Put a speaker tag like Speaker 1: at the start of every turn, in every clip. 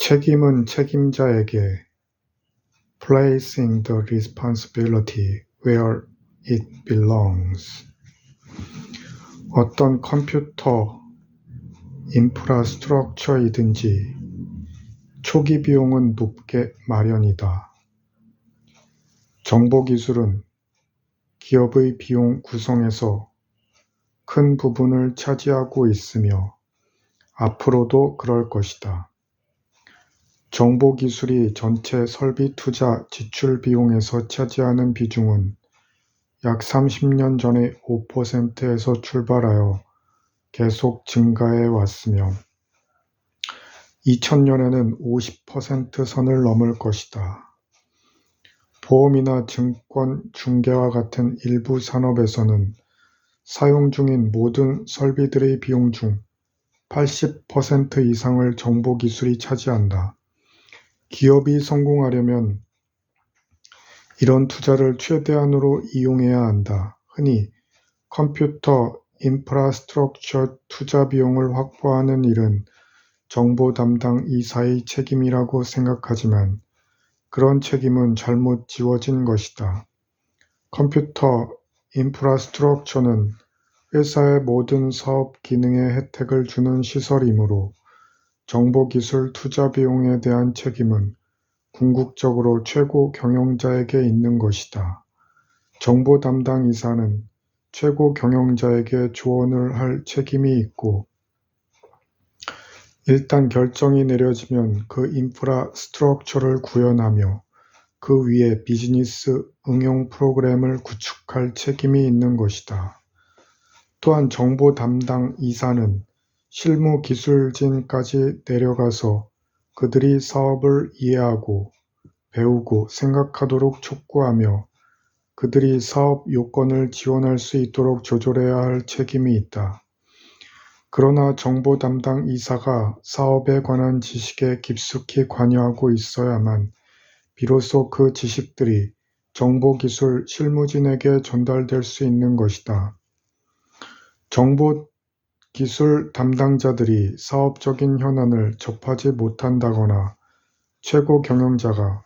Speaker 1: 책임은 책임자에게 placing the responsibility where it belongs. 어떤 컴퓨터 인프라스트럭처이든지 초기 비용은 높게 마련이다. 정보기술은 기업의 비용 구성에서 큰 부분을 차지하고 있으며 앞으로도 그럴 것이다. 정보기술이 전체 설비 투자 지출 비용에서 차지하는 비중은 약 30년 전의 5%에서 출발하여 계속 증가해 왔으며 2000년에는 50% 선을 넘을 것이다. 보험이나 증권, 중개와 같은 일부 산업에서는 사용 중인 모든 설비들의 비용 중 80% 이상을 정보기술이 차지한다. 기업이 성공하려면 이런 투자를 최대한으로 이용해야 한다. 흔히 컴퓨터 인프라스트럭처 투자 비용을 확보하는 일은 정보 담당 이사의 책임이라고 생각하지만 그런 책임은 잘못 지워진 것이다. 컴퓨터 인프라스트럭처는 회사의 모든 사업 기능에 혜택을 주는 시설이므로 정보기술 투자 비용에 대한 책임은 궁극적으로 최고 경영자에게 있는 것이다. 정보 담당 이사는 최고 경영자에게 조언을 할 책임이 있고 일단 결정이 내려지면 그 인프라스트럭처를 구현하며 그 위에 비즈니스 응용 프로그램을 구축할 책임이 있는 것이다. 또한 정보 담당 이사는 실무 기술진까지 내려가서 그들이 사업을 이해하고 배우고 생각하도록 촉구하며 그들이 사업 요건을 지원할 수 있도록 조절해야 할 책임이 있다. 그러나 정보 담당 이사가 사업에 관한 지식에 깊숙이 관여하고 있어야만 비로소 그 지식들이 정보기술 실무진에게 전달될 수 있는 것이다. 정보기술 담당자들이 사업적인 현안을 접하지 못한다거나 최고 경영자가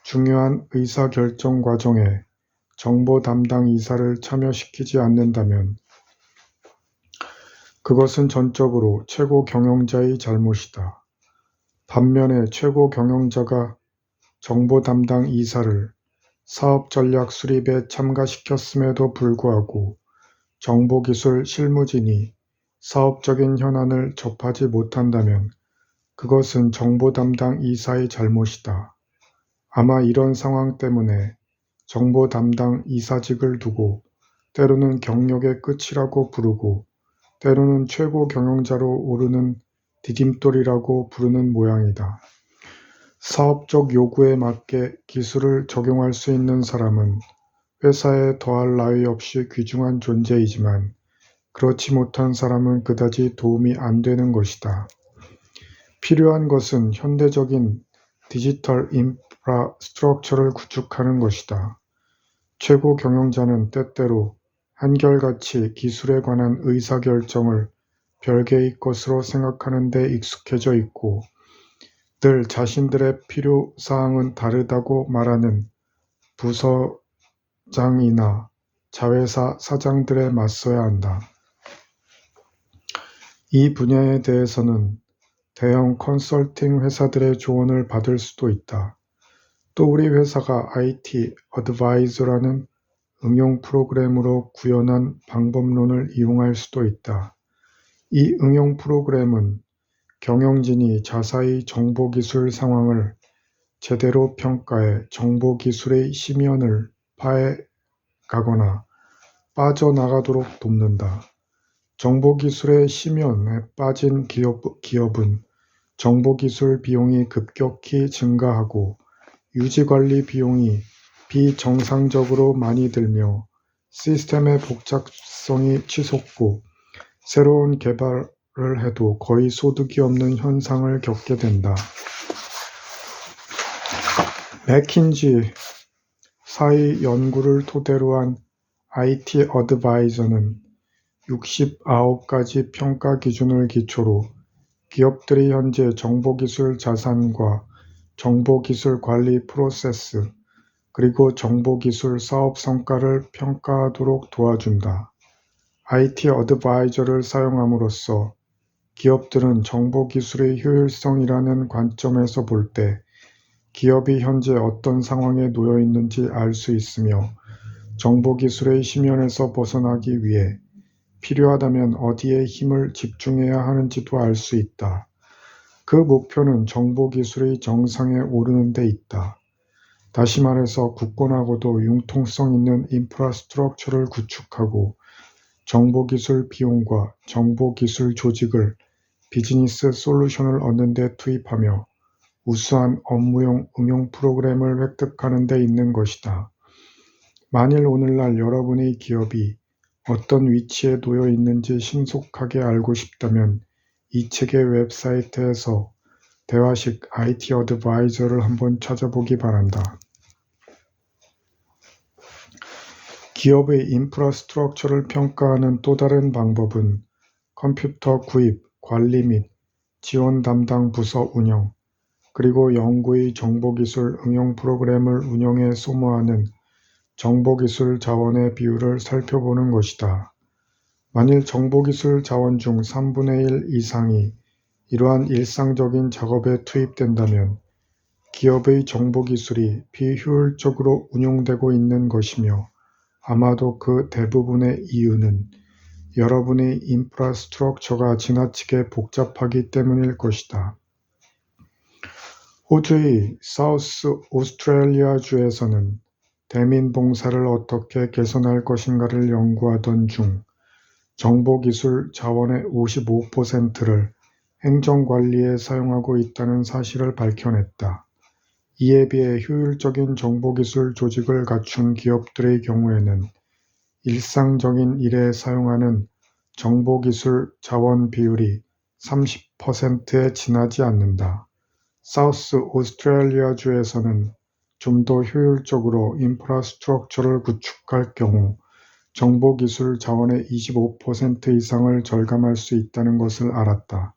Speaker 1: 중요한 의사결정 과정에 정보 담당 이사를 참여시키지 않는다면 그것은 전적으로 최고 경영자의 잘못이다. 반면에 최고 경영자가 정보 담당 이사를 사업 전략 수립에 참가시켰음에도 불구하고 정보기술 실무진이 사업적인 현안을 접하지 못한다면 그것은 정보 담당 이사의 잘못이다. 아마 이런 상황 때문에 정보 담당 이사직을 두고 때로는 경력의 끝이라고 부르고 때로는 최고 경영자로 오르는 디딤돌이라고 부르는 모양이다. 사업적 요구에 맞게 기술을 적용할 수 있는 사람은 회사에 더할 나위 없이 귀중한 존재이지만 그렇지 못한 사람은 그다지 도움이 안 되는 것이다. 필요한 것은 현대적인 디지털 인프라스트럭처를 구축하는 것이다. 최고 경영자는 때때로 한결같이 기술에 관한 의사결정을 별개의 것으로 생각하는 데 익숙해져 있고 늘 자신들의 필요사항은 다르다고 말하는 부서장이나 자회사 사장들에 맞서야 한다. 이 분야에 대해서는 대형 컨설팅 회사들의 조언을 받을 수도 있다. 또 우리 회사가 IT 어드바이저라는 응용 프로그램으로 구현한 방법론을 이용할 수도 있다. 이 응용 프로그램은 경영진이 자사의 정보기술 상황을 제대로 평가해 정보기술의 심연을 파헤가거나 빠져나가도록 돕는다. 정보기술의 심연에 빠진 기업은 정보기술 비용이 급격히 증가하고 유지관리 비용이 비정상적으로 많이 들며 시스템의 복잡성이 치솟고 새로운 개발을 해도 거의 소득이 없는 현상을 겪게 된다. 맥킨지사의 연구를 토대로 한 IT 어드바이저는 69가지 평가 기준을 기초로 기업들이 현재 정보기술 자산과 정보기술 관리 프로세스, 그리고 정보기술 사업 성과를 평가하도록 도와준다. IT 어드바이저를 사용함으로써 기업들은 정보기술의 효율성이라는 관점에서 볼 때 기업이 현재 어떤 상황에 놓여 있는지 알 수 있으며 정보기술의 심연에서 벗어나기 위해 필요하다면 어디에 힘을 집중해야 하는지도 알 수 있다. 그 목표는 정보기술의 정상에 오르는 데 있다. 다시 말해서 굳건하고도 융통성 있는 인프라스트럭처를 구축하고 정보기술 비용과 정보기술 조직을 비즈니스 솔루션을 얻는 데 투입하며 우수한 업무용 응용 프로그램을 획득하는 데 있는 것이다. 만일 오늘날 여러분의 기업이 어떤 위치에 놓여 있는지 신속하게 알고 싶다면 이 책의 웹사이트에서 대화식 IT 어드바이저를 한번 찾아보기 바란다. 기업의 인프라스트럭처를 평가하는 또 다른 방법은 컴퓨터 구입, 관리 및 지원 담당 부서 운영, 그리고 연구의 정보기술 응용 프로그램을 운영에 소모하는 정보기술 자원의 비율을 살펴보는 것이다. 만일 정보기술 자원 중 3분의 1 이상이 이러한 일상적인 작업에 투입된다면 기업의 정보기술이 비효율적으로 운용되고 있는 것이며 아마도 그 대부분의 이유는 여러분의 인프라스트럭처가 지나치게 복잡하기 때문일 것이다. 호주의 사우스 오스트레일리아주에서는 대민 봉사를 어떻게 개선할 것인가를 연구하던 중 정보기술 자원의 55%를 행정관리에 사용하고 있다는 사실을 밝혀냈다. 이에 비해 효율적인 정보기술 조직을 갖춘 기업들의 경우에는 일상적인 일에 사용하는 정보기술 자원 비율이 30%에 지나지 않는다. 사우스 오스트레일리아주에서는 좀 더 효율적으로 인프라스트럭처를 구축할 경우 정보기술 자원의 25% 이상을 절감할 수 있다는 것을 알았다.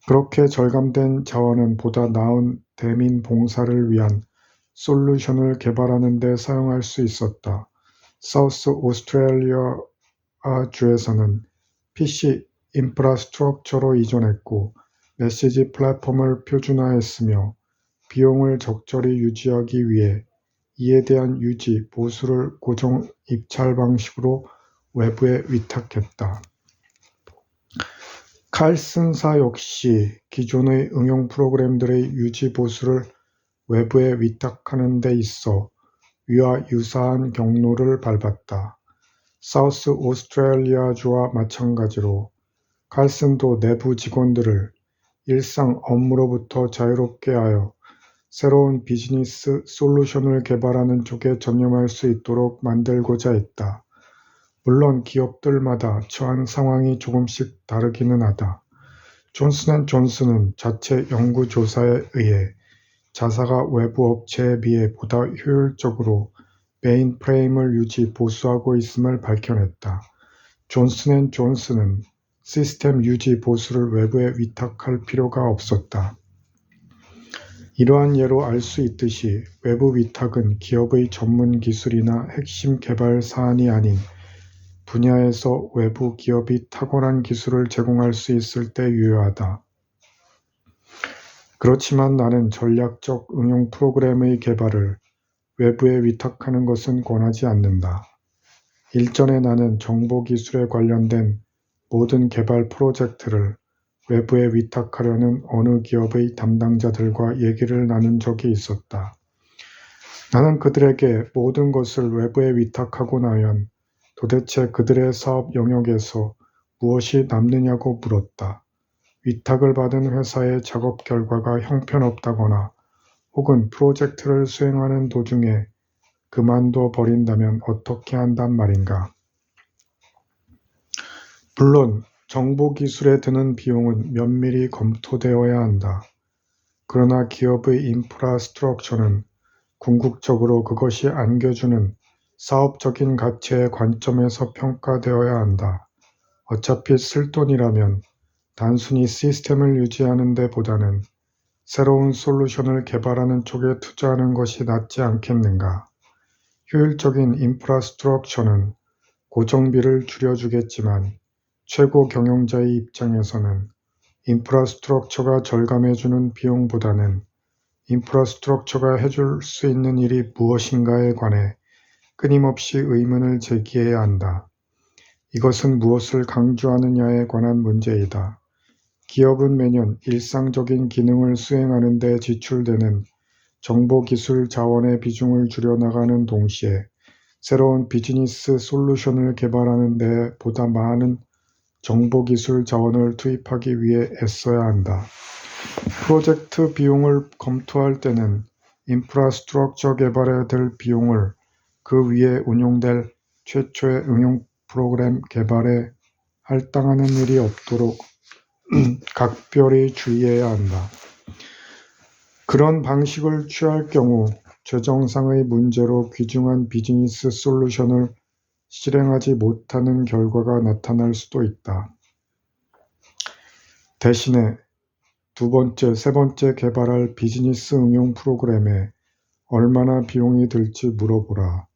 Speaker 1: 그렇게 절감된 자원은 보다 나은 대민 봉사를 위한 솔루션을 개발하는 데 사용할 수 있었다. 사우스 오스트레일리아 주에서는 PC 인프라스트럭처로 이전했고 메시지 플랫폼을 표준화했으며 비용을 적절히 유지하기 위해 이에 대한 유지, 보수를 고정 입찰 방식으로 외부에 위탁했다. 칼슨사 역시 기존의 응용 프로그램들의 유지 보수를 외부에 위탁하는 데 있어 위와 유사한 경로를 밟았다. 사우스 오스트레일리아주와 마찬가지로 칼슨도 내부 직원들을 일상 업무로부터 자유롭게 하여 새로운 비즈니스 솔루션을 개발하는 쪽에 전념할 수 있도록 만들고자 했다. 물론 기업들마다 처한 상황이 조금씩 다르기는 하다. 존슨앤존슨은 자체 연구조사에 의해 자사가 외부 업체에 비해 보다 효율적으로 메인프레임을 유지 보수하고 있음을 밝혀냈다. 존슨앤존슨은 시스템 유지 보수를 외부에 위탁할 필요가 없었다. 이러한 예로 알 수 있듯이 외부 위탁은 기업의 전문 기술이나 핵심 개발 사안이 아닌 분야에서 외부 기업이 탁월한 기술을 제공할 수 있을 때 유효하다. 그렇지만 나는 전략적 응용 프로그램의 개발을 외부에 위탁하는 것은 권하지 않는다. 일전에 나는 정보기술에 관련된 모든 개발 프로젝트를 외부에 위탁하려는 어느 기업의 담당자들과 얘기를 나눈 적이 있었다. 나는 그들에게 모든 것을 외부에 위탁하고 나면 도대체 그들의 사업 영역에서 무엇이 남느냐고 물었다. 위탁을 받은 회사의 작업 결과가 형편없다거나 혹은 프로젝트를 수행하는 도중에 그만둬 버린다면 어떻게 한단 말인가. 물론 정보기술에 드는 비용은 면밀히 검토되어야 한다. 그러나 기업의 인프라스트럭처는 궁극적으로 그것이 안겨주는 사업적인 가치의 관점에서 평가되어야 한다. 어차피 쓸 돈이라면 단순히 시스템을 유지하는 데보다는 새로운 솔루션을 개발하는 쪽에 투자하는 것이 낫지 않겠는가? 효율적인 인프라스트럭처는 고정비를 줄여주겠지만 최고 경영자의 입장에서는 인프라스트럭처가 절감해주는 비용보다는 인프라스트럭처가 해줄 수 있는 일이 무엇인가에 관해 끊임없이 의문을 제기해야 한다. 이것은 무엇을 강조하느냐에 관한 문제이다. 기업은 매년 일상적인 기능을 수행하는 데 지출되는 정보기술 자원의 비중을 줄여나가는 동시에 새로운 비즈니스 솔루션을 개발하는 데 보다 많은 정보기술 자원을 투입하기 위해 애써야 한다. 프로젝트 비용을 검토할 때는 인프라스트럭처 개발에 들 비용을 그 위에 운용될 최초의 응용 프로그램 개발에 할당하는 일이 없도록 각별히 주의해야 한다. 그런 방식을 취할 경우 재정상의 문제로 귀중한 비즈니스 솔루션을 실행하지 못하는 결과가 나타날 수도 있다. 대신에 두 번째, 세 번째 개발할 비즈니스 응용 프로그램에 얼마나 비용이 들지 물어보라.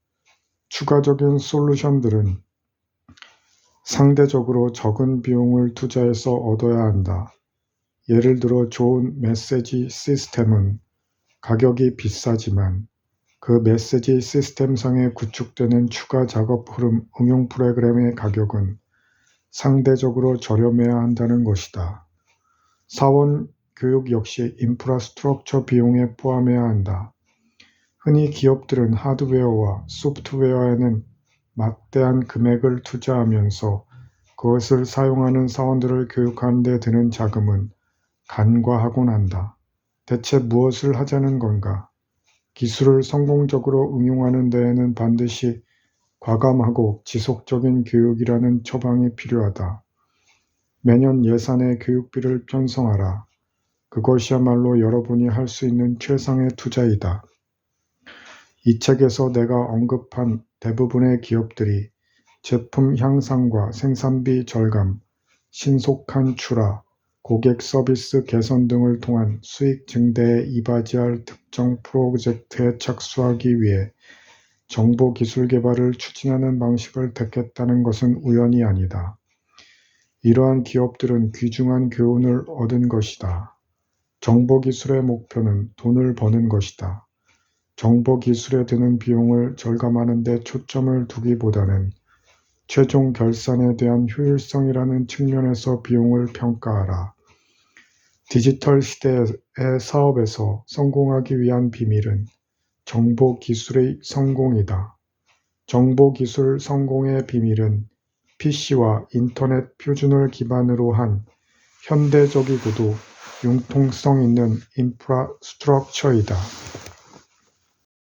Speaker 1: 추가적인 솔루션들은 상대적으로 적은 비용을 투자해서 얻어야 한다. 예를 들어 좋은 메시지 시스템은 가격이 비싸지만 그 메시지 시스템상에 구축되는 추가 작업 흐름 응용 프로그램의 가격은 상대적으로 저렴해야 한다는 것이다. 사원 교육 역시 인프라스트럭처 비용에 포함해야 한다. 흔히 기업들은 하드웨어와 소프트웨어에는 막대한 금액을 투자하면서 그것을 사용하는 사원들을 교육하는 데 드는 자금은 간과하곤 한다. 대체 무엇을 하자는 건가? 기술을 성공적으로 응용하는 데에는 반드시 과감하고 지속적인 교육이라는 처방이 필요하다. 매년 예산의 교육비를 편성하라. 그것이야말로 여러분이 할 수 있는 최상의 투자이다. 이 책에서 내가 언급한 대부분의 기업들이 제품 향상과 생산비 절감, 신속한 출하, 고객 서비스 개선 등을 통한 수익 증대에 이바지할 특정 프로젝트에 착수하기 위해 정보기술 개발을 추진하는 방식을 택했다는 것은 우연이 아니다. 이러한 기업들은 귀중한 교훈을 얻은 것이다. 정보기술의 목표는 돈을 버는 것이다. 정보기술에 드는 비용을 절감하는 데 초점을 두기보다는 최종 결산에 대한 효율성이라는 측면에서 비용을 평가하라. 디지털 시대의 사업에서 성공하기 위한 비밀은 정보기술의 성공이다. 정보기술 성공의 비밀은 PC와 인터넷 표준을 기반으로 한 현대적이고도 융통성 있는 인프라스트럭처이다.